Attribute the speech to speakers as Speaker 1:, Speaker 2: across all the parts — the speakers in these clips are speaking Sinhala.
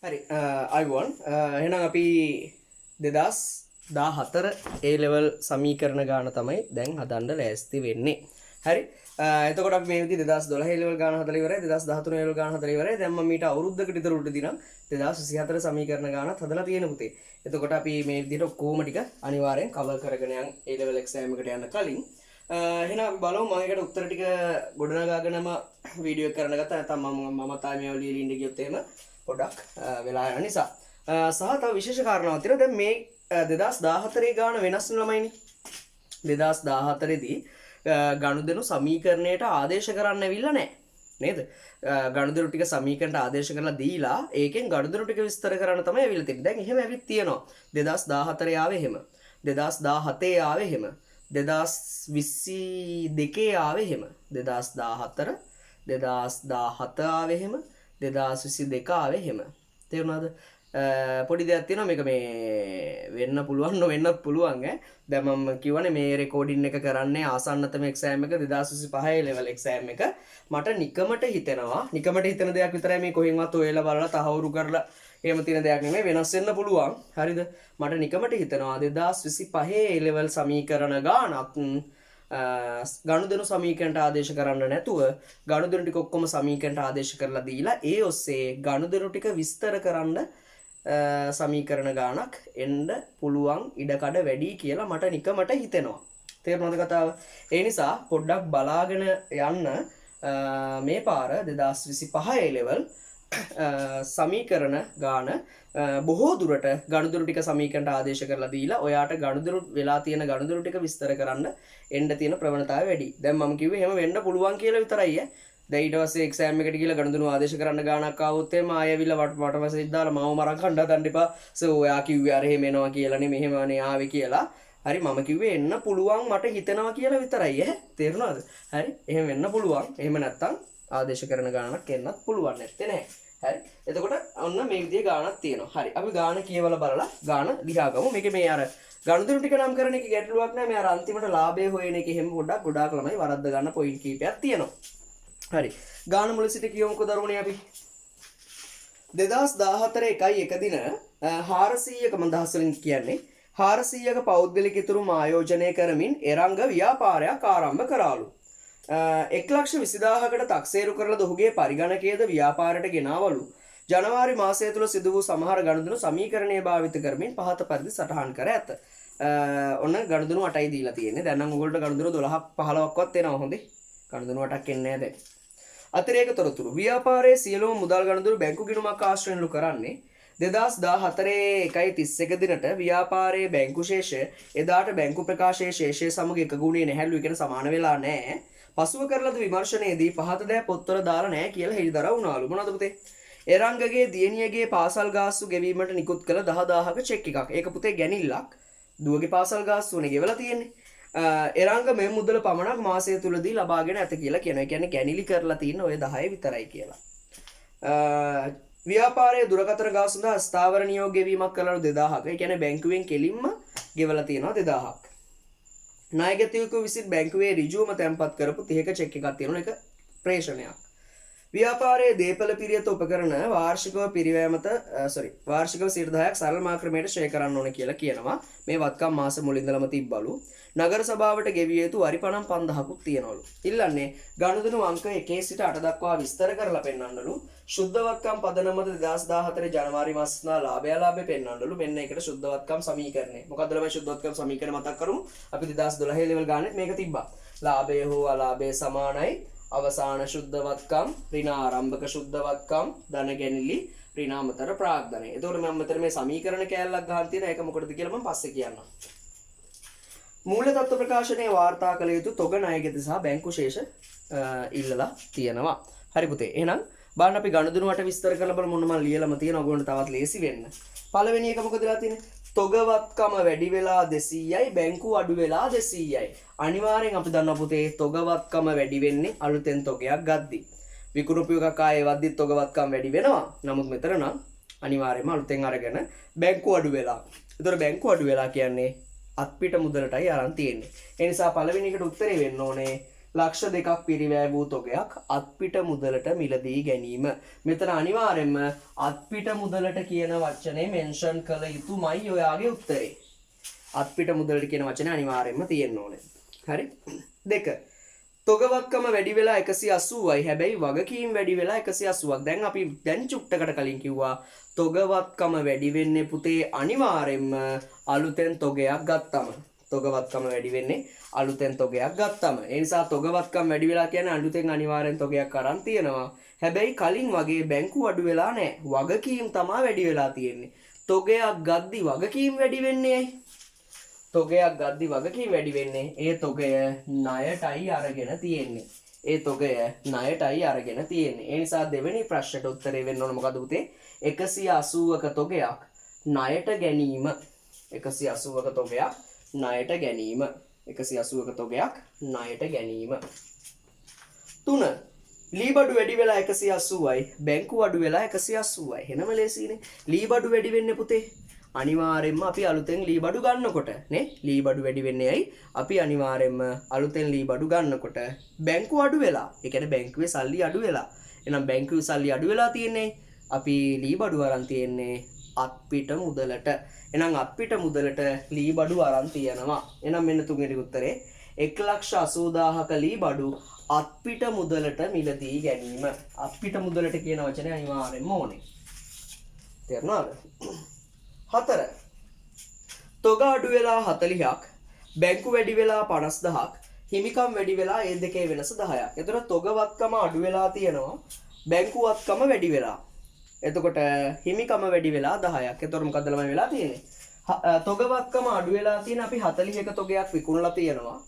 Speaker 1: හරි අයිවන් එහෙනම් අපි 2014 A level සමීකරණ ගාන තමයි දැන් හදන්න ලෑස්ති වෙන්නේ. හරි එතකොට අපි මේ විදිහට 2012 A level ගාන හදලා ඉවරයි 2013 A level ගාන හදලා ඉවරයි. දැන් මම මීට අවුරුද්දකට විතර උඩ දිනම් 2024 සමීකරණ ගානත් හදලා තියෙන පුතේ. එතකොට අපි මේ විදිහට ඔක්කොම ටික අනිවාර්යෙන් කවර් කරගෙන යන් A level exam එකට යන්න කලින් එහෙනම් අපි බලමු මම ඒකට උත්තර ටික ගොඩනගාගෙනම වීඩියෝ කරන්න ගත්තා. නැත්නම් මම තාම මේවා ලියලා ඉන්න ගියොත් එහෙම පොඩක් වෙලා යන නිසා සහ තව විශේෂ කාරණාවක් තියෙනවා. දැන් මේ 2014 ගාන වෙනස් ළමයිනේ. 2014 දී ගනුදෙනු සමීකරණයට ආදේශ කරන්න ඇවිල්ලා නැහැ. නේද? ගනුදෙනු ටික සමීකරණයට ආදේශ කරලා දීලා ඒකෙන් ගනුදෙනු ටික විස්තර කරන්න තමයි ඇවිල්ලා තියෙන්නේ. දැන් එහෙම ඇවිත් තියෙනවා. 2014 ආවේ එහෙම. 2017 ආවේ එහෙම. 2022 ආවේ එහෙම. 2014 2017 ආවේ එහෙම. 2022 ආවේ එහෙම. තේරුණාද? පොඩි දෙයක් තියෙනවා මේක මේ වෙන්න පුළුවන් නොවෙන්නත් පුළුවන් ඈ. දැන් මම කියවනේ මේ රෙකෝඩින් එක කරන්නේ ආසන්නතම එක්සෑම් එක 2025 ලෙවල් එක්සෑම් එක. මට නිකමට හිතෙනවා නිකමට හිතන දෙයක් විතරයි මේ කොහෙන්වත් ඔයලා බලලා තහවුරු කරලා එහෙම තියෙන දෙයක් නෙමෙයි වෙනස් වෙන්න පුළුවන්. හරිද? මට නිකමට හිතෙනවා 2025 ලෙවල් සමීකරණ ගානක් ගනුදෙනු සමීකරණයට ආදේශ කරන්න නැතුව ගනුදෙනු ටික ඔක්කොම සමීකරණයට ආදේශ කරලා දීලා ඒ ඔස්සේ ගනුදෙනු ටික විස්තර කරන්න සමීකරණ ගානක් එන්න පුළුවන් ඉඩකඩ වැඩි කියලා මට නිකමට හිතෙනවා. තේරුණාද කතාව? ඒ නිසා පොඩ්ඩක් බලාගෙන යන්න මේ පාර 2025 ලෙවල් සමීකරණ ගාන බොහෝ දුරට ගනුදෙනු ටික සමීකරණයට ආදේශ කරලා දීලා ඔයාට ගනුදෙනු වෙලා තියෙන ගනුදෙනු ටික විස්තර කරන්න එන්න තියෙන ප්‍රවණතාවය වැඩි. දැන් මම කිව්වේ එහෙම වෙන්න පුළුවන් කියලා විතරයි ඈ. දැන් ඊට පස්සේ එක්සෑම් එකට ගිහලා ගනුදෙනු ආදේශ කරන්න ගානක් ආවොත් එහම ආයෙ ඇවිල්ලා වට මැසේජ් දාලා මාව මරන් කණ්ඩා ගන්න එපා. සෝ ඔයා කිව්වේ අර එහෙම එනවා කියලා නේ මෙහෙමනේ ආවේ කියලා. හරි මම කිව්වේ එන්න පුළුවන් මට හිතෙනවා කියලා විතරයි ඈ. තේරුණාද? හරි එහෙම වෙන්න පුළුවන්. එහෙම නැත්තම් ආදේශ කරන ගානක් එන්නත් පුළුවන් නැත්තේ නෑ. හරි එතකොට ඔන්න මේ විදිහේ ගානක් තියෙනවා. හරි අපි ගාන කියවලා බලලා ගාන ලියාගමු. මේකේ මේ අර ගනුදෙනු ටික නම් කරන එකේ ගැටලුවක් නෑ. මේ අර අන්තිමට ලාභය හොයන එකේ හැම ගොඩාක් ළමයි වරද්ද ගන්න පොයින්ට් කීපයක් තියෙනවා. හරි ගාන මුල සිට කියමුකෝ දරුවනේ අපි 2014 1 දින 400ක මම දහස් වලින් කියන්නේ 400ක පෞද්ගලික ඉතුරුම ආයෝජනය කරමින් එරංග ව්‍යාපාරයක් ආරම්භ කරාලු. 1,20,000කට තක්සේරු කරලා ඔහුගේ පරිගණකයේද ව්‍යාපාරයට ගෙනාවලු. ජනවාරි මාසය තුල සිදු වූ සමහර ගනුදෙනු සමීකරණය භාවිත කරමින් පහත පරිදි සටහන් කර ඇත. ඔන්න ගනුදෙනු 8යි දීලා තියෙන්නේ. දැන් නම් ඔයගොල්ලෝ ගනුදෙනු 12ක් 15ක්වත් එනවා හොඳේ. ගනුදෙනු 8ක් එන්නේ නැහැ දැන්. අතිරේක තොරතුරු ව්‍යාපාරයේ සියලුම මුදල් ගනුදෙනු බැංකු ගිණුමක් ආශ්‍රයෙන්ලු කරන්නේ 2014 1.31 දිනට ව්‍යාපාරයේ බැංකු ශේෂය එදාට බැංකු ප්‍රකාශයේ ශේෂය සමග එක ගුණයේ නැහැලු කියන සමාන වෙලා නැහැ. පසුව කරලද විමර්ශනයේදී පහත දෑ පොත්වල දාලා නැහැ කියලා හෙළිදරව් වුණාලු. මොනවද පුතේ? එරංගගේ දියණියගේ පාසල් ගාස්තු ගෙවීමට නිකුත් කළ 10000ක චෙක් එකක්. ඒක පුතේ ගැනිල්ලක්. දුවගේ පාසල් ගාස්තුවනේ ගෙවලා තියෙන්නේ. එරංග මේ මුදල පමණක් මාසය තුලදී ලබාගෙන ඇත කියලා කියනවා. ඒ කියන්නේ ගැනිලි කරලා තියෙන ඔය 10 විතරයි කියලා. ව්‍යාපාරයේ දුරකථන ගාස්තු සඳහා ස්ථාවර නියෝග ගෙවීමක් කළලු 2000ක. ඒ කියන්නේ බැංකුවෙන් කෙලින්ම ගෙවලා තියෙනවා 2000ක්. නායකයෙකු විසින් බැංකුවේ ඍජුවම තැන්පත් කරපු 30ක චෙක් එකක් තියෙනවා. ඒක ප්‍රේෂණයක්. ව්‍යාපාරයේ දේපල පිරියත උපකරණ වාර්ෂිකව පිරිවැමත වාර්ෂිකව 10%ක් සරල මාක්‍රමයට ෂෙයා කරන්න ඕන කියලා කියනවා. මේ වත්කම් මාස මුලින්දලම තිබ්බලු. නගර සභාවට ගෙවිය යුතු වරි පණම් 5000කුත් තියනවලු. ඉල්ලන්නේ ගනුදෙනු අංක 1 සිට 8 දක්වා විස්තර කරලා පෙන්වන්නලු. ශුද්ධ වත්කම් පදනමද 2014 ජනවාරි මාසනා ලාභය පෙන්වන්නලු. මෙන්න ඒකට ශුද්ධ වත්කම් සමීකරණය. මොකද්ද ළමයි ශුද්ධ වත්කම් සමීකරණය මතක් කරමු. අපි 2012 ලෙවල් ගානේ මේක තිබ්බා. ලාභය හෝ අලාභය සමානයි. අවසාන ශුද්ධ වත්කම් ඍණ ආරම්භක ශුද්ධ වත්කම් ධන ගැනිලි ඍණ අමතර ප්‍රාග්ධනය. එතකොට මම මෙතන මේ සමීකරණ කෑල්ලක් ගහන් තියෙන ඒක මොකටද කියලා මම පස්සේ කියන්නම්. මූල තත්ත්ව ප්‍රකාශනයේ වාර්තා කළ යුතු තොග ණයගෙති සහ බැංකු ශේෂ ඉල්ලලා තියෙනවා. හරි පුතේ. එහෙනම් බලන්න අපි ගනුදෙනු වට විස්තර කරලා බලමු. මොන මම ලියලාම තියෙනවා. ඔයගොල්ලන්ට තවත් ලේසි වෙන්න. පළවෙනි එක මොකදලා තියෙන්නේ? තොගවත්කම වැඩි වෙලා 200යි බැංකු අඩු වෙලා 200යි. අනිවාර්යෙන් අපි දන්නවා පුතේ තොගවත්කම වැඩි වෙන්නේ අලුතෙන් තොගයක් ගද්දි. විකුණුපු එකක් ආයේ වද්දි තොගවත්කම වැඩි වෙනවා. නමුත් මෙතන නම් අනිවාර්යයෙන්ම අලුතෙන් අරගෙන බැංකු අඩු වෙලා. ඒතර බැංකු අඩු වෙලා කියන්නේ අත්පිට මුදලටයි අරන් තියෙන්නේ. ඒ නිසා පළවෙනි එකට උත්තරේ වෙන්න ඕනේ ලක්ෂ 2ක් පිරිවැය වූ තොගයක් අත්පිට මුදලට මිලදී ගැනීම. මෙතන අනිවාර්යෙන්ම අත්පිට මුදලට කියන වචනේ මෙන්ෂන් කළ යුතුමයි ඔයාගේ උත්තරේ. අත්පිට මුදලට කියන වචනේ අනිවාර්යෙන්ම තියෙන්න ඕනේ. හරි? 2. තොගවත්කම වැඩි වෙලා 180යි. හැබැයි වගකීම් වැඩි වෙලා 180ක්. දැන් අපි චුට්ටකට කලින් කිව්වා තොගවත්කම වැඩි වෙන්නේ පුතේ අනිවාර්යෙන්ම අලුතෙන් තොගයක් ගත්තම. තොගවත්කම වැඩි වෙන්නේ අලුතෙන් තොගයක් ගත්තම. ඒ නිසා තොගවත්කම වැඩි වෙලා කියන්නේ අලුතෙන් අනිවාර්යෙන් තොගයක් අරන් තියෙනවා. හැබැයි කලින් වගේ බැංකු අඩු වෙලා නැහැ. වගකීම් තමයි වැඩි වෙලා තියෙන්නේ. තොගයක් ගද්දි වගකීම් වැඩි වෙන්නේ ඇයි? තොගයක් ගද්දි වගකීම් වැඩි වෙන්නේ ඒ තොගය ණයටයි අරගෙන තියෙන්නේ. ඒ තොගය ණයටයි අරගෙන තියෙන්නේ. ඒ නිසා දෙවෙනි ප්‍රශ්නට උත්තරේ වෙන්න ඕන මොකද පුතේ? 180ක තොගයක් ණයට ගැනීම. 180ක තොගයක් ණයට ගැනීම. 180ක තොගයක් ණයට ගැනීම. 3. ලී බඩු වැඩි වෙලා 180යි. බැංකු අඩු වෙලා 180යි. එහෙනම ලේසියිනේ. ලී බඩු වැඩි වෙන්නේ පුතේ අනිවාර්යෙන්ම අපි අලුතෙන් ලී බඩු ගන්නකොට නේ. ලී බඩු වැඩි වෙන්නේ ඇයි? අපි අනිවාර්යෙන්ම අලුතෙන් ලී බඩු ගන්නකොට බැංකු අඩු වෙලා. ඒ කියන්නේ බැංකුවේ සල්ලි අඩු වෙලා. එහෙනම් බැංකුවේ සල්ලි අඩු වෙලා තියෙන්නේ. අපි ලී බඩු අරන් තියෙන්නේ අත්පිට මුදලට. එහෙනම් අත්පිට මුදලට ලී බඩු අරන් තියෙනවා. එහෙනම් මෙන්න තුන්වෙනි උත්තරේ 1,80,000ක ලී බඩු අත්පිට මුදලට මිලදී ගැනීම. අත්පිට මුදලට කියන වචනේ අනිවාර්යෙන්ම ඕනේ. තේරුණාද? 4. තොග අඩු වෙලා 40ක් බැංකු වැඩි වෙලා 50000ක් හිමිකම් වැඩි වෙලා ඒ දෙකේ වෙනස 10ක්. එතකොට තොගවත්කම අඩු වෙලා තියෙනවා බැංකුවත්කම වැඩි වෙලා. එතකොට හිමිකම වැඩි වෙලා 10ක්. එතකොට මොකද්ද ළමයි වෙලා තියෙන්නේ? තොගවත්කම අඩු වෙලා තියෙන අපි 41 තොගයක් විකුණලා තියෙනවා.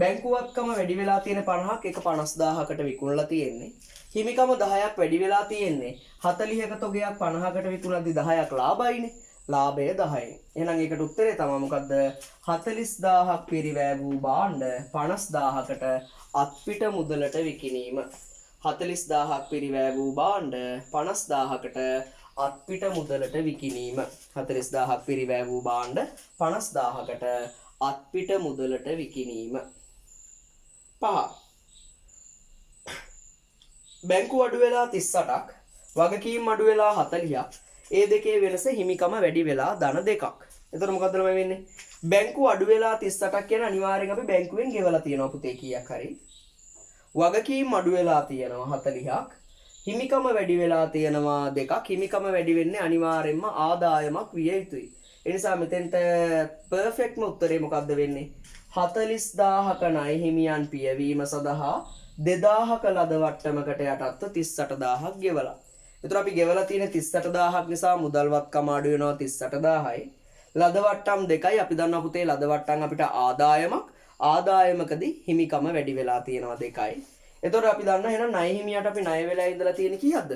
Speaker 1: බැංකුවත්කම වැඩි වෙලා තියෙන 50ක් එක 50000කට විකුණලා තියෙන්නේ. හිමිකම 10ක් වැඩි වෙලා තියෙන්නේ 41 තොගයක් 50කට විකුණද්දි 10ක් ලාභයිනේ. ලාභය 10යි. එහෙනම් ඒකට උත්තරේ තමයි මොකද්ද? 40000ක් පිරිවැය වූ භාණ්ඩ 50000කට අත්පිට මුදලට විකිණීම. 40000ක් පිරිවැය වූ භාණ්ඩ 50000කට අත්පිට මුදලට විකිණීම. 40000ක් පිරිවැය වූ භාණ්ඩ 50000කට අත්පිට මුදලට විකිණීම. 5. බැංකු අඩු වෙලා 38ක් වගකීම් අඩු වෙලා 40ක් ඒ දෙකේ වෙනස හිමිකම වැඩි වෙලා ධන 2ක්. එතකොට මොකද්ද ළමයි වෙන්නේ? බැංකු අඩු වෙලා 38ක් කියන්නේ අනිවාර්යෙන් අපි බැංකුවෙන් ගෙවලා තියෙනවා පුතේ කීයක් හරි. වගකීම් අඩු වෙලා තියෙනවා 40ක්. හිමිකම වැඩි වෙලා තියෙනවා 2ක්. හිමිකම වැඩි වෙන්නේ අනිවාර්යෙන්ම ආදායමක් විය යුතුයි. ඒ නිසා මෙතෙන්ට පර්ෆෙක්ට්ම උත්තරේ මොකද්ද වෙන්නේ? 40000ක ණය හිමියන් පියවීම සඳහා 2000ක ලද වට්ටමකට යටත්ව 38000ක් ගෙවලා. එතකොට අපි ගෙවලා තියෙන 38000ක් නිසා මුදල් වත්කම අඩු වෙනවා 38000යි. ලද වට්ටම් 2යි අපි දන්නවා පුතේ ලද වට්ටම් අපිට ආදායමක්. ආදායමකදී හිමිකම වැඩි වෙලා තියෙනවා 2යි. එතකොට අපි දන්නවා එහෙනම් ණය හිමියට අපි ණය වෙලා ඉඳලා තියෙන කීයක්ද?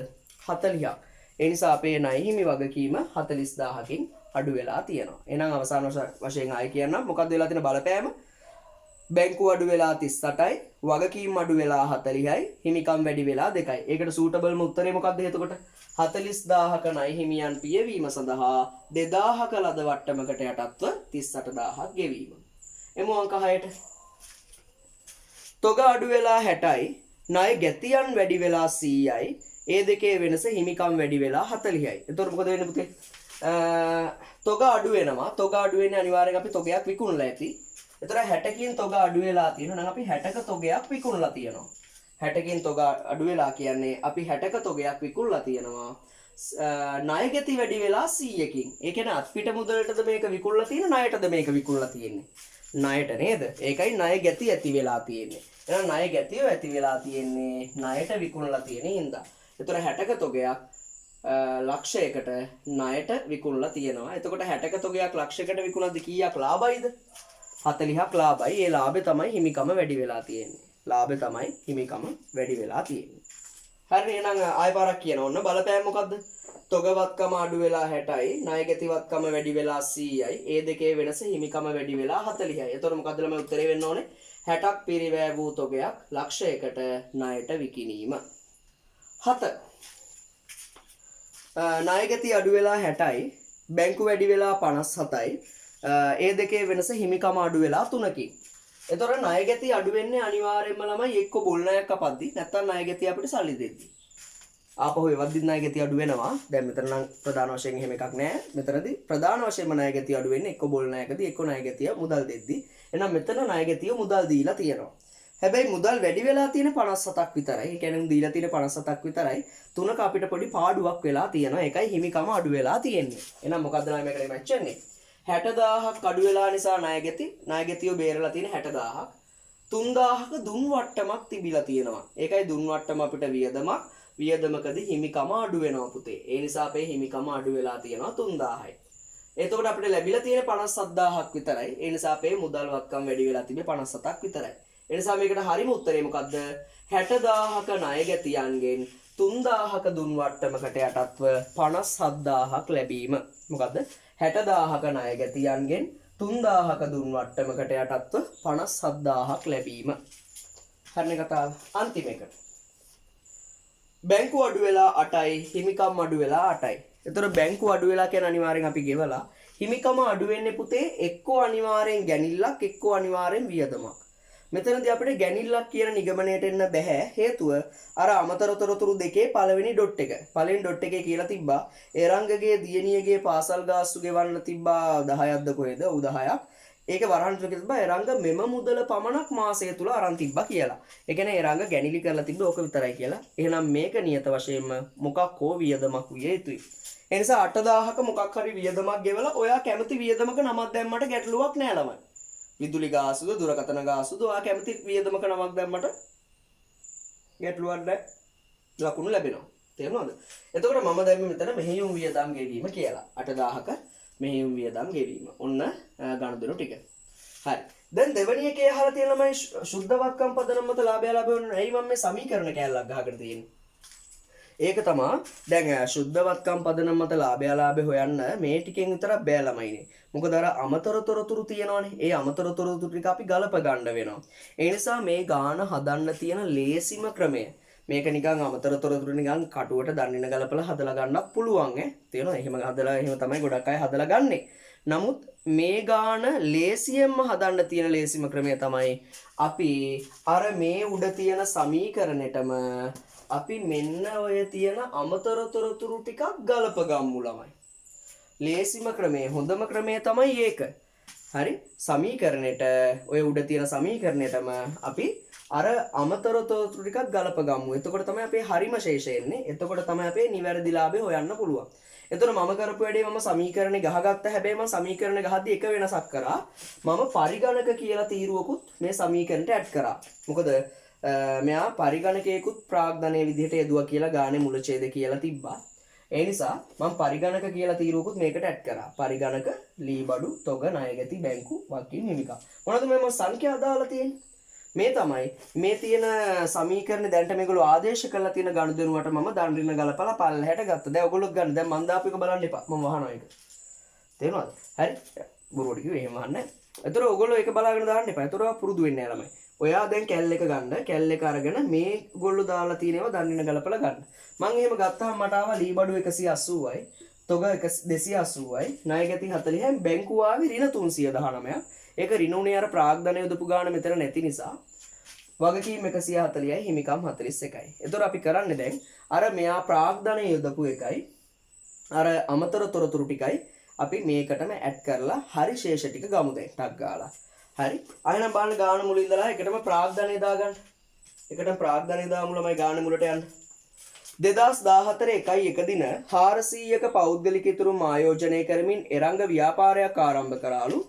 Speaker 1: 40ක්. ඒ නිසා අපේ ණය හිමි වගකීම 40000කින් අඩු වෙලා තියෙනවා. එහෙනම් අවසාන වශයෙන් ආයෙ කියන්නම් මොකක්ද වෙලා තියෙන බලපෑම? බැංකුව අඩු වෙලා 38යි, වගකීම් අඩු වෙලා 40යි, හිමිකම් වැඩි වෙලා 2යි. ඒකට සූටබල්ම උත්තරේ මොකක්ද එතකොට? 40000ක ණය හිමියන් පියවීම සඳහා 2000ක ලද වට්ටමකට යටත්ව 38000ක් ගෙවීම. එමු අංක 6ට. තොග අඩු වෙලා 60යි, ණය ගැතියන් වැඩි වෙලා 100යි. ඒ දෙකේ වෙනස හිමිකම් වැඩි වෙලා 40යි. එතකොට මොකද වෙන්නේ පුතේ? තොග අඩු වෙනවා. තොග අඩු වෙන්නේ අනිවාර්යෙන් අපි තොගයක් විකුණලා ඇති. එතකොට 60කින් තොග අඩු වෙලා තියෙනවා. නම් අපි 60ක තොගයක් විකුණලා තියෙනවා. 60කින් තොග අඩු වෙලා කියන්නේ අපි 60ක තොගයක් විකුණලා තියෙනවා. ණය ගැති වැඩි වෙලා 100කින්. ඒ කියන්නේ අත්පිට මුදලටද මේක විකුණලා තියෙන්නේ ණයටද මේක විකුණලා තියෙන්නේ? ණයට නේද? ඒකයි ණය ගැති ඇති වෙලා තියෙන්නේ. එහෙනම් ණය ගැතිය ඇති වෙලා තියෙන්නේ ණයට විකුණලා තියෙන හින්දා. එතකොට 60ක තොගයක් ලක්ෂයකට ණයට විකුණලා තියෙනවා. එතකොට 60ක තොගයක් ලක්ෂයකට විකුණද්දි කීයක් ලාභයිද? 40ක් ලාභයි. ඒ ලාභය තමයි හිමිකම වැඩි වෙලා තියෙන්නේ. ලාභය තමයි හිමිකම වැඩි වෙලා තියෙන්නේ. හරි එහෙනම් ආයෙ පාරක් කියන ඕන්න බලපෑම මොකද්ද? තොගවත්කම අඩු වෙලා 60යි, ණය ගැතිවත්කම වැඩි වෙලා 100යි. ඒ දෙකේ වෙනස හිමිකම වැඩි වෙලා 40යි. එතකොට මොකද්ද ළමයි උත්තරේ වෙන්න ඕනේ? 60ක් පිරිවැය වූ තොගයක් ලක්ෂයකට ණයට විකිණීම. 7. ණය ගැති අඩු වෙලා 60යි, බැංකු වැඩි වෙලා 57යි. ඒ දෙකේ වෙනස හිමිකම අඩු වෙලා 3කින්. එතකොට ණය ගැතිය අඩු වෙන්නේ අනිවාර්යයෙන්ම ළමයි එක්ක බොල් ණයක් කපද්දි නැත්නම් ණය ගැතිය අපිට සල්ලි දෙද්දි. ආපහු එවද්දිත් ණය ගැතිය අඩු වෙනවා. දැන් මෙතන නම් ප්‍රධාන වශයෙන් එහෙම එකක් නැහැ. මෙතනදී ප්‍රධාන වශයෙන්ම ණය ගැතිය අඩු වෙන්නේ එක්ක බොල් ණයකදී එක්ක ණය ගැතිය මුදල් දෙද්දි. එහෙනම් මෙතන ණය ගැතිය මුදල් දීලා තියෙනවා. හැබැයි මුදල් වැඩි වෙලා තියෙන 57ක් විතරයි. ඒ කියන්නේ දීලා තියෙන 57ක් විතරයි. තුනක අපිට පොඩි පාඩුවක් වෙලා තියෙනවා. ඒකයි හිමිකම අඩු වෙලා තියෙන්නේ. එහෙනම් මොකද්ද ණය මේකට මැච් වෙන්නේ? 60000ක් අඩු වෙලා නිසා ණය ගැතිය බේරලා තියෙන 60000ක් 3000ක දුන් වට්ටමක් තිබිලා තියෙනවා. ඒකයි දුන් වට්ටම අපිට වියදමක්. වියදමකදී හිමිකම අඩු වෙනවා පුතේ. ඒ නිසා අපේ හිමිකම අඩු වෙලා තියෙනවා 3000යි. එතකොට අපිට ලැබිලා තියෙන 57000ක් විතරයි. ඒ නිසා අපේ මුදල් වත්කම් වැඩි වෙලා තිබේ 57ක් විතරයි. ඒ නිසා මේකට හරිම උත්තරේ මොකද්ද? 60000ක ණය ගැතියන්ගෙන් 3000ක දුන් වට්ටමකට යටත්ව 57000ක් ලැබීම. මොකද්ද? 60000ක ණය ගැතියන්ගෙන් 3000ක දුන් වට්ටමකට යටත්ව 57000ක් ලැබීම. හරිනේ කතාව. අන්තිම එක. බැංකුව අඩු වෙලා 8යි හිමිකම් අඩු වෙලා 8යි. එතකොට බැංකුව අඩු වෙලා කියන අනිවාර්යෙන් අපි ගෙවලා හිමිකම අඩු වෙන්නේ පුතේ එක්කෝ අනිවාර්යෙන් ගැනිල්ලක් එක්කෝ අනිවාර්යෙන් වියදමක්. මෙතනදී අපිට ගැනිල්ලක් කියන නිගමනයට එන්න බෑ. හේතුව අර අමතර තොරතුරු දෙකේ පළවෙනි ඩොට් එක. පළවෙනි ඩොට් එකේ කියලා තිබ්බා එරංගගේ දියණියගේ පාසල් ගාස්තු ගෙවන්න තිබ්බා 10ක්ද කොහෙද? ඔව් 10ක්. ඒක වරහන් තුනක තිබ්බා එරංග මෙම මුදල පමණක් මාසය තුල අරන් තිබ්බා කියලා. ඒ කියන්නේ එරංග ගැනිලි කරලා තිබ්බ ඕක විතරයි කියලා. එහෙනම් මේක නියත වශයෙන්ම මොකක් හෝ වියදමක් විය යුතුයි. ඒ නිසා 8000ක මොකක් හරි වියදමක් ගෙවලා ඔයා කැමති වියදමක නමක් දැම්මට ගැටලුවක් නෑ ළමයි. විදුලි ගාස්තුද දුරකථන ගාස්තුද ඔයා කැමති වියදමක නමක් දැම්මට ගැටලුවක් නැහැ. ලකුණු ලැබෙනවා. තේරුණාද? එතකොට මම දැම්මේ මෙතන මෙහෙයුම් වියදම් ගෙවීම කියලා. 8000ක මෙහෙයුම් වියදම් ගෙවීම. ඔන්න ගණදෙනු ටික. හරි. දැන් දෙවෙනි එකේ අහලා තියෙන ළමයි ශුද්ධ වත්කම් පදනම මත ලාභය ලැබෙන්න ඇයි මම මේ සමීකරණ කැලලක් ගහගෙන තියෙන්නේ? ඒක තමයි දැන් ශුද්ධ වත්කම් පදනම මත ලාභය හොයන්න මේ ටිකෙන් විතරක් බෑ ළමයිනේ. මොකද අර අමතර තොරතුරු තියෙනවනේ. ඒ අමතර තොරතුරු ටික අපි ගලප ගන්න වෙනවා. ඒ නිසා මේ ගාන හදන්න තියෙන ලේසිම ක්‍රමය මේක නිකන් අමතර තොරතුරු නිකන් කටුවට දන්නින ගලපලා හදලා ගන්නත් පුළුවන් ඈ. තේරෙනවද? එහෙම හදලා එහෙම තමයි ගොඩක් අය හදලා ගන්නෙ. නමුත් මේ ගාන ලේසියෙන්ම හදන්න තියෙන ලේසිම ක්‍රමය තමයි අපි අර මේ උඩ තියෙන සමීකරණෙටම අපි මෙන්න ඔය තියෙන අමතර තොරතුරු ටිකක් ගලප ගමු ළමයි. ලේසිම ක්‍රමය හොඳම ක්‍රමය තමයි ඒක. හරි? සමීකරණෙට ඔය උඩ තියෙන සමීකරණයටම අපි අර අමතර තොරතුරු ටිකක් ගලප ගමු. එතකොට තමයි අපේ හරිම ශේෂය එන්නේ. එතකොට තමයි අපේ නිවැරදි ලාභය හොයන්න පුළුවන්. එතකොට මම කරපු වැඩේ මම සමීකරණේ ගහගත්ත හැබැයි මම සමීකරණ ගහද්දි එක වෙනසක් කරා. මම පරිගණක කියලා තීරුවකුත් මේ සමීකරණයට ඇඩ් කරා. මොකද මෙයා පරිගණකයකුත් ප්‍රාග්ධනයේ විදිහට යෙදුවා කියලා ගානේ මුල ඡේද කියලා තිබ්බා. ඒ නිසා මම පරිගණක කියලා තීරුවකුත් මේකට ඇඩ් කරා. පරිගණක ලීබඩු තොග ණයගැති බැංකු වකින් හිමිකම්. මොනවද මේ මම සංඛ්‍යා දාලා තියෙන්නේ? මේ තමයි මේ තියෙන සමීකරණ දැන්ට මේගොල්ලෝ ආදේශ කරලා තියෙන ගනුදෙනුවට මම දන් රින ගලපලා පල්ලහැට ගත්තා. දැන් ඔයගොල්ලෝ ගන්න. දැන් මම දාපු එක බලන්න එපා. මම වහනවා ඒක. තේරුණාද? හරි. බොරුවට කිව්වේ එහෙම වහන්නේ. ඒතර ඔයගොල්ලෝ ඒක බලාගෙන දාන්න එපා. ඒතර ඔයා පුරුදු වෙන්නේ නැහැ ළමයි. ඔයා දැන් කැල් එක ගන්න. කැල් එක අරගෙන මේ ගොල්ලෝ දාලා තියෙනවා දන් රින ගලපලා ගන්න. මම එහෙම ගත්තාම මට ආවා ලීබඩු 180යි. තොග 280යි. ණයගැති 40යි. බැංකුව ආවේ ඍණ 319ක්. ඒක ඍණ උනේ අර ප්‍රාග්ධනය යොදපු ගාන මෙතන නැති නිසා වගකීම් 140යි හිමිකම් 41යි. එතකොට අපි කරන්නේ දැන් අර මෙයා ප්‍රාග්ධනය යොදපු එකයි අර අමතර තොරතුරු ටිකයි අපි මේකටම ඇඩ් කරලා හරි ශේෂ ටික ගමු දැන් ටක් ගාලා. හරි. අයනම් බලන්න ගාන මුල ඉඳලා එකටම ප්‍රාග්ධනය දාගන්න. එකටම ප්‍රාග්ධනය දාමු ළමයි ගාන මුලට යන්න. 2014 1 දින 400ක පෞද්ගලික ඉතුරුම් ආයෝජනය කරමින් එරංග ව්‍යාපාරයක් ආරම්භ කරාලු.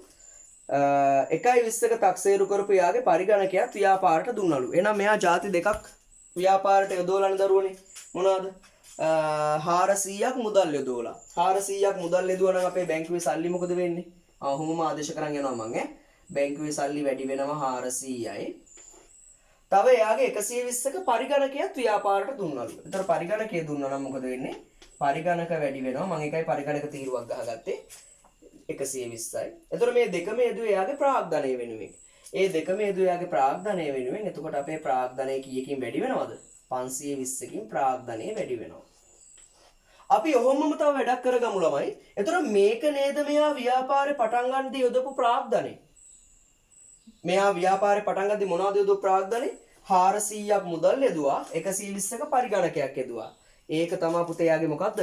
Speaker 1: 1.20ක තක්සේරු කරපු යාගේ පරිගණකයක් ව්‍යාපාරයට දුන්නලු. එහෙනම් මෙයා ಜಾති දෙකක් ව්‍යාපාරයට යොදවලානේ දරුවනේ. මොනවාද? 400ක් මුදල් යොදවලා. 400ක් මුදල් යොදවන නම් අපේ බැංකුවේ සල්ලි මොකද වෙන්නේ? ඔහොමම ආදේශ කරන් යනවා මං ඈ. බැංකුවේ සල්ලි වැඩි වෙනවා 400යි. තව එයාගේ 120ක පරිගණකයක් ව්‍යාපාරයට දුන්නලු. ඒතර පරිගණකය දුන්නා නම් මොකද වෙන්නේ? පරිගණක වැඩි වෙනවා. මම එකයි පරිගණක තීරුවක් ගහගත්තේ 120යි. එතකොට මේ දෙකම යෙදුවේ එයාගේ ප්‍රාග්ධනය වෙනුවෙන්. ඒ දෙකම යෙදුවේ එයාගේ ප්‍රාග්ධනය වෙනුවෙන්. එතකොට අපේ ප්‍රාග්ධනය කීයකින් වැඩි වෙනවද? 520කින් ප්‍රාග්ධනය වැඩි වෙනවා. අපි ඔහොමම තව වැඩක් කරගමු ළමයි. එතකොට මේක නේද මෙයා ව්‍යාපාරේ පටන් ගන්නදී යොදපු ප්‍රාග්ධනය. මෙයා ව්‍යාපාරේ පටන් ගද්දි මොනවද යොදු ප්‍රාග්ධනේ 400ක් මුදල් යෙදුවා 120ක පරිගණකයක් යෙදුවා. ඒක තමයි පුතේ යාගේ මොකද්ද?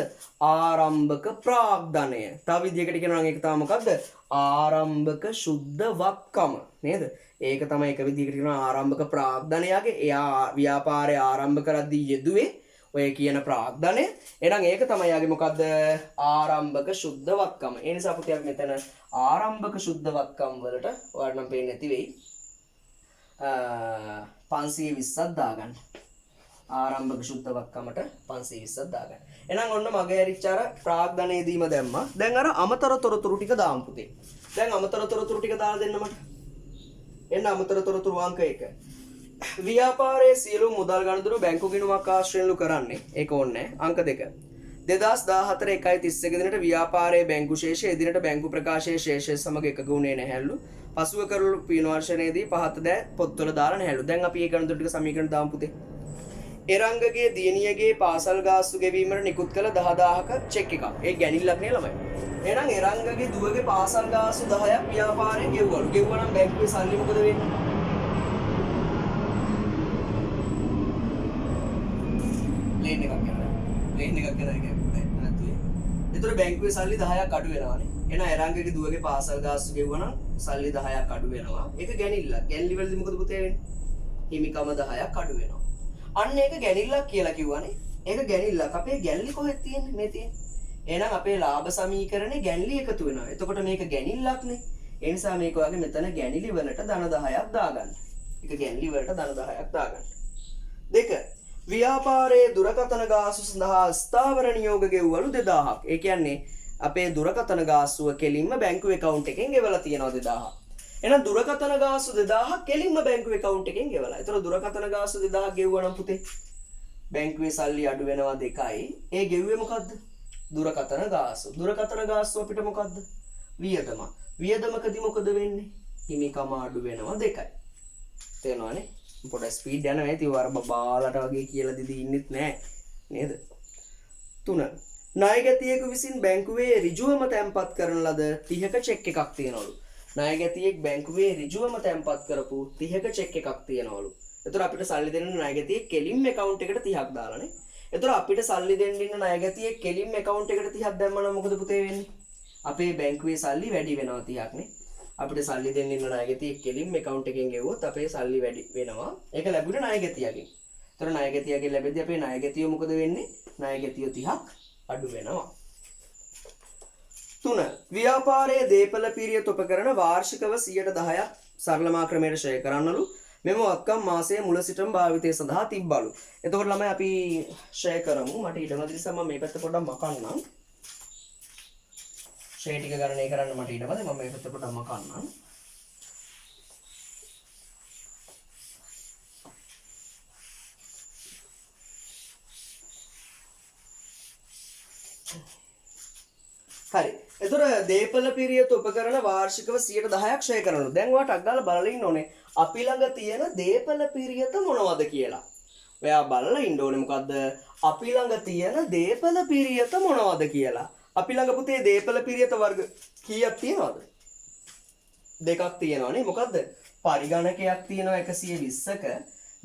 Speaker 1: ආරම්භක ප්‍රාග්ධනය. තව විදිහකට කියනවා නම් ඒක තමයි මොකද්ද? ආරම්භක සුද්ධ වත්කම නේද? ඒක තමයි එක විදිහකට කියනවා ආරම්භක ප්‍රාග්ධනයගේ. එයා ව්‍යාපාරය ආරම්භ කරද්දී යෙදුවේ ඔය කියන ප්‍රාග්ධනය. එහෙනම් ඒක තමයි යාගේ මොකද්ද? ආරම්භක සුද්ධ වත්කම. ඒ නිසා පුතේ අපි මෙතන ආරම්භක සුද්ධ වත්කම් වලට ඔයාලට නම් පේන්නේ නැති වෙයි. 520ක් දාගන්න. ආරම්භක සුද්ධ වත්කමට 520ක් දාගන්න. එහෙනම් ඔන්න මගේ ඇරිච්ච අර ප්‍රාග්ධනයේදීම දැම්මා. දැන් අර අමතර තොරතුරු ටික දාමු පුතේ. දැන් අමතර තොරතුරු ටික දාලා දෙන්න මට. එන්න අමතර තොරතුරු අංක 1. ව්‍යාපාරයේ සියලු මුදල් ගනුදෙනු බැංකු ගිණුමක් ආශ්‍රයෙන්ලු කරන්නේ. ඒක ඕනේ. අංක 2. 2014 1.31 දිනට ව්‍යාපාරයේ බැංකු ශේෂය එදිනට බැංකු ප්‍රකාශයේ ශේෂය සමග එකග වුණේ නැහැලු. පසුව කරලු පින්වර්ෂණයේදී පහත දෑ පොත්වල දාලා නැහැලු. දැන් අපි මේ ගණිත ටික සමීකරණ දාමු පුතේ. එරංගගේ දියණියගේ පාසල් ගාස්තු ගෙවීමට නිකුත් කළ 10000ක චෙක් එකක්. ඒ ගැනිල්ලක් නේ ළමයි. එහෙනම් එරංගගේ දුවගේ පාසල් ගාස්තු 10ක් ව්‍යාපාරයෙන් ගෙවුවලු. ගෙවුවා නම් බැංකුවේ සල්ලි මොකද වෙන්නේ? ප්ලේන් එකක් කරලා. ප්ලේන් එකක් කරලා කියන්නේ නැතුවේ. ඒතර බැංකුවේ සල්ලි 10ක් අඩු වෙනවානේ. එහෙනම් එරංගගේ දුවගේ පාසල් ගාස්තු ගෙවුවා නම් සල්ලි 10ක් අඩු වෙනවා. ඒක ගැනිල්ලක්. ගැනිලි වලදී මොකද පුතේ වෙන්නේ? හිමිකම 10ක් අඩු වෙනවා. අන්න ඒක ගැනිල්ලක් කියලා කිව්වනේ. ඒක ගැනිල්ලක්. අපේ ගැල්ලි කොහෙද තියෙන්නේ? මේ තියෙන්නේ. එහෙනම් අපේ ලාභ සමීකරණේ ගැන්ලි එකතු වෙනවා. එතකොට මේක ගැනිල්ලක්නේ. ඒ නිසා මේක ඔයාගේ මෙතන ගැනිලි වලට ධන 10ක් දාගන්න. ඒක ගැන්ලි වලට ධන 10ක් දාගන්න. 2. ව්‍යාපාරයේ දුරකථන ගාස්තු සඳහා ස්ථාවර නියෝග ගෙවුවලු 2000ක්. ඒ කියන්නේ අපේ දුරකථන ගාස්තුව කෙලින්ම බැංකු account එකෙන් ගෙවලා තියෙනවා 2000ක්. එහෙනම් දුරකථන ගාස්තු 2000ක් කෙලින්ම බැංකු account එකෙන් ගෙවලා. ඒතර දුරකථන ගාස්තු 2000ක් ගෙවුවා නම් පුතේ බැංකුවේ සල්ලි අඩු වෙනවා 2යි. ඒ ගෙව්වේ මොකද්ද? දුරකථන ගාස්තු. දුරකථන ගාස්තු අපිට මොකද්ද? වියදම. වියදමකදී මොකද වෙන්නේ? හිමිකම අඩු වෙනවා 2යි. තේරෙනවනේ? පොඩ්ඩක් ස්පීඩ් යනවා. ඉතින් වර බබාලට වගේ කියලා දිදී ඉන්නෙත් නෑ නේද? 3. ණයගැතියෙකු විසින් බැංකුවේ ඍජුවම තැන්පත් කරන ලද 30ක චෙක් එකක් තියනවලු. ණයගැතියෙක් බැංකුවේ ඍජුවම තැන්පත් කරපු 30ක චෙක් එකක් තියනවලු. එතකොට අපිට සල්ලි දෙන්න ණයගැතියෙක් කෙලින්ම account එකට 30ක් දාලානේ. එතකොට අපිට සල්ලි දෙන්න ඉන්න ණයගැතියෙක් කෙලින්ම account එකට 30ක් දැම්මම මොකද පුතේ වෙන්නේ? අපේ බැංකුවේ සල්ලි වැඩි වෙනවා 30ක් නේ. අපිට සල්ලි දෙන්න ඉන්න ණයගැතියෙක් කෙලින්ම account එකෙන් ගෙවුවොත් අපේ සල්ලි වැඩි වෙනවා. ඒක ලැබුණේ ණයගැතියගෙන්. එතකොට ණයගැතියගෙන් ලැබෙද්දී අපේ ණයගැතිය මොකද වෙන්නේ? ණයගැතිය 30ක් අඩු වෙනවා. 3. ව්‍යාපාරයේ දේපල පිරියත උපකරණ වාර්ෂිකව 10%ක් සරලමා ක්‍රමයට ෂෙයා කරන්නලු. මෙම වත්කම් මාසයේ මුල සිටම භාවිතය සඳහා තිබ්බලු. එතකොට ළමයි අපි ෂෙයා කරමු. මට ඊටමද නිසා මම මේ පැත්ත පොඩ්ඩක් මකන්නම්. ෂෙයා ටික ගණනය කරන්න මට ඊටමද මම මේ පැත්ත පොඩ්ඩක් මකන්නම්. හරි. එතකොට දේපල පිරියත උපකරණ වාර්ෂිකව 10%ක් ෂෙයා කරනලු. දැන් ඔයාලට අග්ගාලා බලලා ඉන්න ඕනේ. අපි ළඟ තියෙන දේපල පිරියත මොනවද කියලා. ඔයා බලලා ඉන්න ඕනේ මොකද්ද? අපි ළඟ තියෙන දේපල පිරියත මොනවද කියලා. අපි ළඟ පුතේ දේපල පිරියත වර්ග කීයක් තියෙනවද? දෙකක් තියෙනවානේ. මොකද්ද? පරිගණකයක් තියෙනවා 120ක,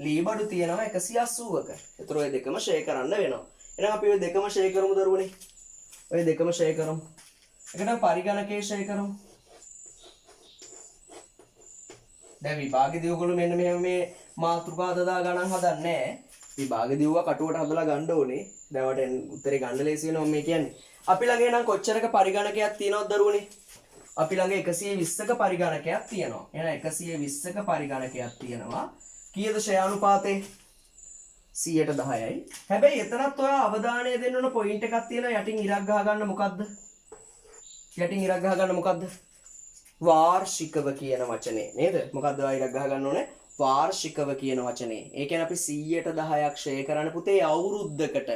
Speaker 1: ලීබඩු තියෙනවා 180ක. ඒතර ඔය දෙකම ෂෙයා කරන්න වෙනවා. එහෙනම් අපි ඔය දෙකම ෂෙයා කරමු දරුවනේ. ඔය දෙකම ෂෙයා කරමු. එකට පරිගණකයේ ෂෙයා කරමු. දැන් විභාගෙදී ඔයගොල්ලෝ මෙන්න මෙහෙම මේ මාතෘකා දදා ගණන් හදන්නේ නැහැ. විභාගෙදී ඔවා කටුවට හදලා ගන්න ඕනේ. දැන් වට උත්තරේ ගන්න ලේසි වෙනවා මේ කියන්නේ. අපි ළඟ එනම් කොච්චරක පරිගණකයක් තියෙනවද දරුවනේ? අපි ළඟ 120ක පරිගණකයක් තියෙනවා. එහෙනම් 120ක පරිගණකයක් තියෙනවා. කීයද ෂෙයා අනුපාතේ? 110යි. හැබැයි එතනත් ඔයා අවධානය දෙන්න ඕන පොයින්ට් එකක් තියෙනවා. යටින් ඉරක් ගහ ගන්න මොකද්ද? යටින් ඉරක් ගහ ගන්න මොකද්ද? වාර්ෂිකව කියන වචනේ නේද? මොකද්ද ඔයා ඉරක් ගහ ගන්න ඕනේ? වාර්ෂිකව කියන වචනේ. ඒ කියන්නේ අපි 110ක් ෂෙයා කරන්න පුතේ අවුරුද්දකට.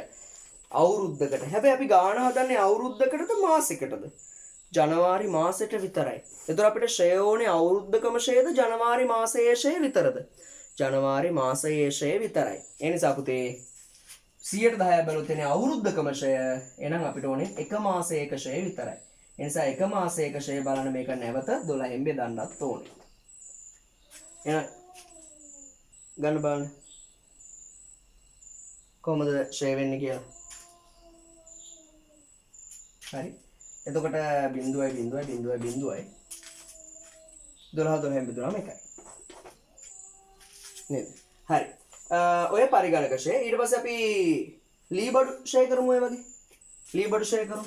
Speaker 1: අවුරුද්දකට. හැබැයි අපි ගාණ හදන්නේ අවුරුද්දකටද මාසෙකටද? ජනවාරි මාසෙට විතරයි. එතකොට අපිට ෂෙයා ඕනේ අවුරුද්දකම ෂෙයාද ජනවාරි මාසයේ ෂෙයා විතරද? ජනවාරි මාසයේ ෂෙයා විතරයි. ඒ නිසා පුතේ 110 බැලුවොත් එන්නේ අවුරුද්දකම ෂෙයා. එහෙනම් අපිට ඕනේ එක මාසයක ෂෙයා විතරයි. ඒ නිසා එක මාසයක ෂෙයා බලන මේක නැවත 12න් බෙදන්නත් ඕනේ. එහෙනම් ගන්න බලන්න කොහොමද ෂේ වෙන්නේ කියලා. හරි. එතකොට 0.0.0.0යි 12 බෙදුනම එකයි. නේද? හරි. ඔය පරිගණක ෂේ ඊට පස්සේ අපි ලී බඩු ෂේ කරමු ඔය වගේ. ලී බඩු ෂේ කරමු.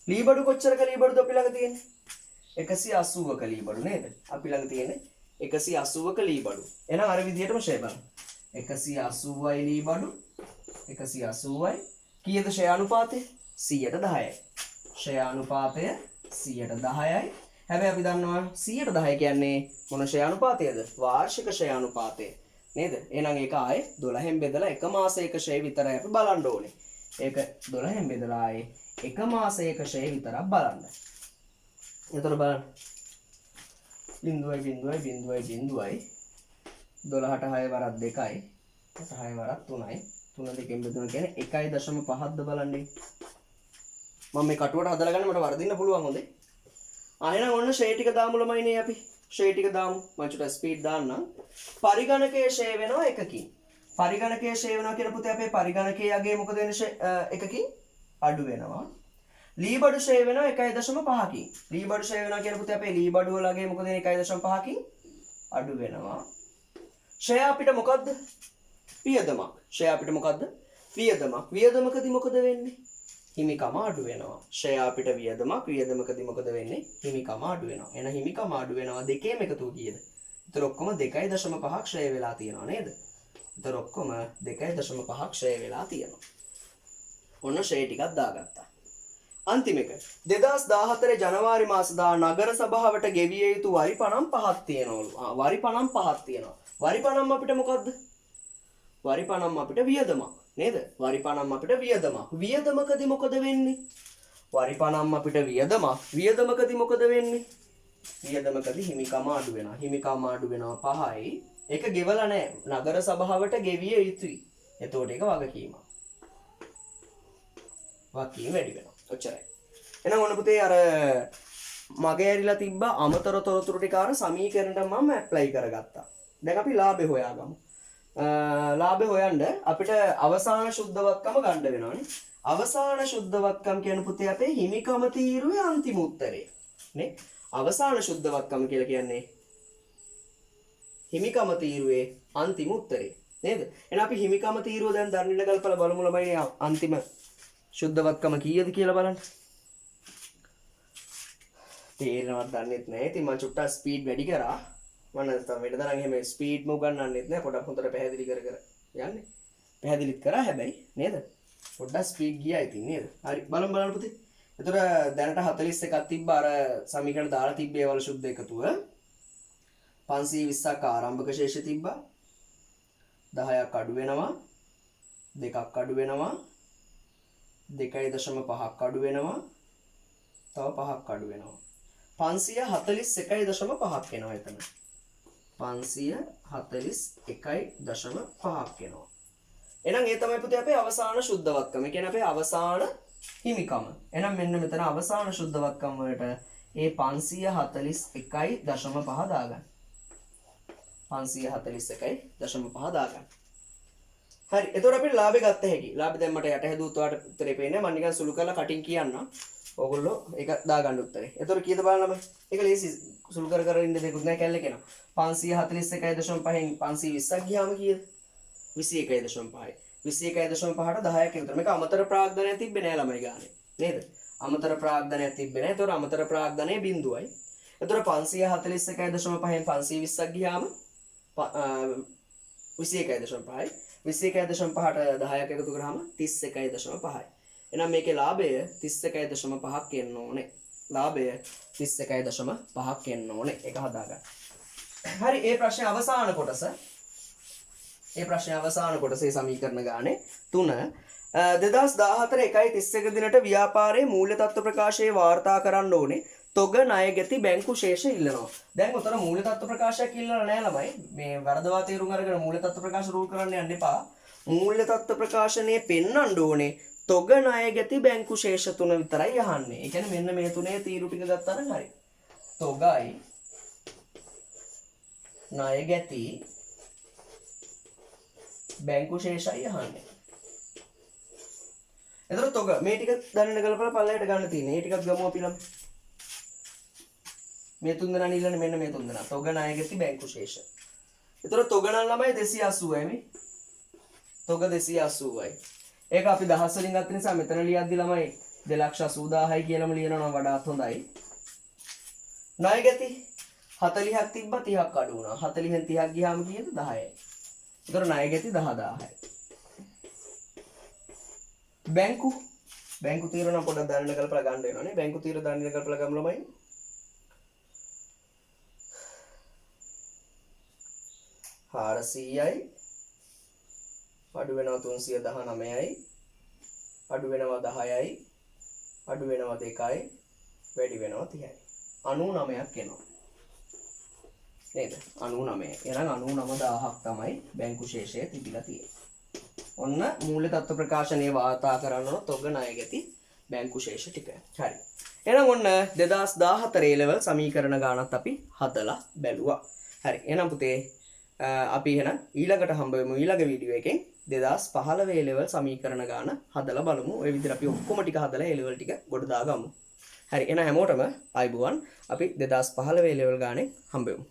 Speaker 1: ලී බඩු කොච්චරක ලී බඩුද අපි ළඟ තියෙන්නේ? 180ක ලී බඩු නේද? අපි ළඟ තියෙන්නේ 180ක ලී බඩු. එහෙනම් අර විදිහටම ෂේ බලන්න. 180යි ලී බඩු 180යි කීයද ෂේ අනුපාතය? 110යි. ෂේ අනුපාතය 110යි. හැබැයි අපි දන්නවා 110 කියන්නේ මොන ෂේ අනුපාතයද? වාර්ෂික ෂේ අනුපාතය. නේද? එහෙනම් ඒක ආයේ 12න් බෙදලා එක මාසයක ෂේ විතරයි අපි බලන්න ඕනේ. ඒක 12න් බෙදලා ආයේ එක මාසයක ෂේ විතරක් බලන්න. එතකොට බලන්න 0.0.0.0යි 12ට 6 වරක් 2යි 6 වරක් 3යි 3 දෙකෙන් බෙදුන කියන්නේ 1.5ක්ද බලන්නේ. මම මේ කටුවට හදලා ගන්න මට වර්ධින්න පුළුවන් හොඳේ. එහෙනම් ඔන්න ෂේ ටික දාමු ළමයිනේ අපි. ෂේ ටික දාමු. මම චුට්ටක් ස්පීඩ් දාන්නම්. පරිගණකයේ ෂේ වෙනවා එකකින්. පරිගණකයේ ෂේ වෙනවා කියන පුතේ අපේ පරිගණකයේ යගේ මොකද වෙන්නේ එකකින් අඩු වෙනවා. ලී බඩු ෂේ වෙනවා 1.5කින්. ලී බඩු ෂේ වෙනවා කියන පුතේ අපේ ලී බඩු වලගේ මොකද වෙන්නේ 1.5කින් අඩු වෙනවා. ෂේ අපිට මොකද්ද? වියදමක්. ෂේ අපිට මොකද්ද? වියදමක්. වියදමකදී මොකද වෙන්නේ? හිමිකම අඩු වෙනවා. ෂේ අපිට වියදමක්. වියදමකදී මොකද වෙන්නේ? හිමිකම අඩු වෙනවා. එන හිමිකම අඩු වෙනවා දෙකේම එකතු කීයද? ඒතර ඔක්කොම 2.5ක් ෂේ වෙලා තියෙනවා නේද? ඒතර ඔක්කොම 2.5ක් ෂේ වෙලා තියෙනවා. ඔන්න ෂේ ටිකක් දාගත්තා. අන්තිම එක 2014 ජනවාරි මාසදා නගර සභාවට ගෙවිය යුතු වරි පනම් 5ක් තියෙනවලු. වරි පනම් 5ක් තියෙනවා. වරි පනම් අපිට මොකද්ද? වරි පනම් අපිට වියදමක් නේද? වරි පනම් අපිට වියදමක්. වියදමකදී මොකද වෙන්නේ? වරි පනම් අපිට වියදමක්. වියදමකදී මොකද වෙන්නේ? වියදමකදී හිමිකම අඩු වෙනවා. හිමිකම අඩු වෙනවා 5යි. ඒක ගෙවලා නැහැ. නගර සභාවට ගෙවිය යුතුයි. එතකොට ඒක වගකීමක්. වගකීම වැඩි වෙනවා. ඔච්චරයි. එහෙනම් ඔන්න පුතේ අර මගේ ඇරිලා තිබ්බ අමතර තොරතුරු ටික අර සමීකරණයට මම ඇප්ලයි කරගත්තා. දැන් අපි ලාභය හොයාගමු. ලාභය හොයන්න අපිට අවසාන ශුද්ධවත්කම ගන්න වෙනවානේ. අවසාන ශුද්ධවත්කම කියන පුතේ අපේ හිමිකම තීරුවේ අන්තිම උත්තරේ. නේ? අවසාන ශුද්ධවත්කම කියලා කියන්නේ හිමිකම තීරුවේ අන්තිම උත්තරේ. නේද? එහෙනම් අපි හිමිකම තීරුව දැන් දරන්න ගල්පලා බලමු ළමයි අන්තිම ශුද්ධවත්කම කීයද කියලා බලන්න. තේරෙනවද දන්නෙත් නැහැ. ඉතින් මම චුට්ටක් ස්පීඩ් වැඩි කරා. මම නැත්නම් වෙනදනම් එහෙම ස්පීඩ්ම උගන්වන්නෙත් නැහැ. පොඩක් හොඳට පැහැදිලි කර යන්නේ. පැහැදිලිත් කරා හැබැයි නේද? පොඩ්ඩක් ස්පීඩ් ගියා ඉතින් නේද? හරි බලමු පුතේ. එතකොට දැනට 41ක් තිබ්බා අර සමීකරණ දාලා තිබ්බේ වල ශුද්ධ එකතුව. 520ක් ආරම්භක ශේෂය තිබ්බා. 10ක් අඩු වෙනවා. 2ක් අඩු වෙනවා. 2.5ක් අඩු වෙනවා. තව 5ක් අඩු වෙනවා. 541.5ක් එනවා එතන. 541.5ක් එනවා. එහෙනම් ඒ තමයි පුතේ අපේ අවසාන ශුද්ධවත්කම. ඒ කියන්නේ අපේ අවසාන හිමිකම. එහෙනම් මෙන්න මෙතන අවසාන ශුද්ධවත්කම වලට ඒ 541.5 දාගන්න. 541.5 දාගන්න. හරි එතකොට අපිට ලාභය ගත්ත හැකි. ලාභය දැන් මට යට හැදුවත් ඔයාලට උත්තරේ පේන්නේ නැහැ. මම නිකන් සුළු කරලා කටින් කියන්නම්. ඕගොල්ලෝ ඒක දාගන්න උත්තරේ. එතකොට කීයද බලන්න. ඒක ලේසි සුළු කර ඉන්න දෙකුත් නැහැ කැල්ල කෙනා. 541.5න් 520ක් ගියාම කීයද? 21.5යි. 21.5ට 10ක් එනතර. මේක අමතර ප්‍රාග්ධනයක් තිබ්බේ නැහැ ළමයි ගානේ. නේද? අමතර ප්‍රාග්ධනයක් තිබ්බේ නැහැ. එතකොට අමතර ප්‍රාග්ධනයේ බිඳුවයි. එතකොට 541.5න් 520ක් ගියාම 21.5යි. 21.5ට 10ක් එකතු කරාම 31.5යි. එහෙනම් මේකේ ලාභය 31.5ක් එන්න ඕනේ. ලාභය 31.5ක් එන්න ඕනේ. ඒක හදාගන්න. හරි ඒ ප්‍රශ්නේ අවසාන කොටස. ඒ ප්‍රශ්නේ අවසාන කොටසේ සමීකරණ ගානේ 3 2014 1.31 දිනට ව්‍යාපාරයේ මූල්‍ය තත්ත්ව ප්‍රකාශයේ වාර්තා කරන්න ඕනේ. තොග ණය ගැති බැංකු ශේෂ ඉල්ලනවා. දැන් උතන මූල්‍ය තත්ත්ව ප්‍රකාශයක් ඉල්ලලා නැහැ ළමයි. මේ වරදවා තේරුම් අරගෙන මූල්‍ය තත්ත්ව ප්‍රකාශ රූල් කරන්න යන්න එපා. මූල්‍ය තත්ත්ව ප්‍රකාශනයේ පෙන්වන්න ඕනේ තොග ණය ගැති බැංකු ශේෂ තුන විතරයි අහන්නේ. ඒ කියන්නේ මෙන්න මේ තුනේ තීරු ටික ගත්තා නම් හරි. තොගයි ණය ගැති බැංකු ශේෂයි අහන්නේ. එතකොට තොග මේ ටික දැනන ගලපලා පල්ලයට ගන්න තියෙන්නේ. මේ ටිකත් ගමු අපි ළම. මේ තුන් දෙනා නිල්ලන්නේ මෙන්න මේ තුන් දෙනා. තොග ණය ගැති බැංකු ශේෂ. එතකොට තොග නම් ළමයි 280යි මේ. තොග 280යි. ඒක අපි දහස් වලින් ගත්ත නිසා මෙතන ලියද්දි ළමයි 2,80,000යි කියලාම ලියනවා වඩාත් හොඳයි. ණය ගැති 40ක් තිබ්බා 30ක් අඩු වුණා. 40න් 30ක් ගියාම කීයද 10යි. ඒතර ණය ගැති 10000යි. බැංකු තීරණ පොඩ්ඩක් දැනන්න ගලපලා ගන්න වෙනවානේ. බැංකු තීරණ දැනන්න ගලපලා ගමු ළමයි. හාරසීයයි අඩු වෙනවා 319යි අඩු වෙනවා 10යි අඩු වෙනවා 2යි වැඩි වෙනවා 30යි 99ක් එනවා නේද 99 එහෙනම් 99000ක් තමයි බැංකු ශේෂය තිබිලා තියෙන්නේ ඔන්න මූල්‍ය තත්ත්ව ප්‍රකාශනයේ වාර්තා කරන තොග ණය ගැති බැංකු ශේෂ ටික හරි එහෙනම් ඔන්න 2014 A level සමීකරණ ගානත් අපි හදලා බැලුවා හරි එහෙනම් පුතේ අපි එහෙනම් ඊළඟට හම්බ වෙමු ඊළඟ වීඩියෝ එකෙන් 2015 A level සමීකරණ ගාන හදලා බලමු. ඔය විදිහට අපි ඔක්කොම ටික හදලා A level ටික ගොඩ දාගමු. හරි එහෙනම් හැමෝටම ආයිබුවන් අපි 2015 A level ගානේ හම්බ වෙමු.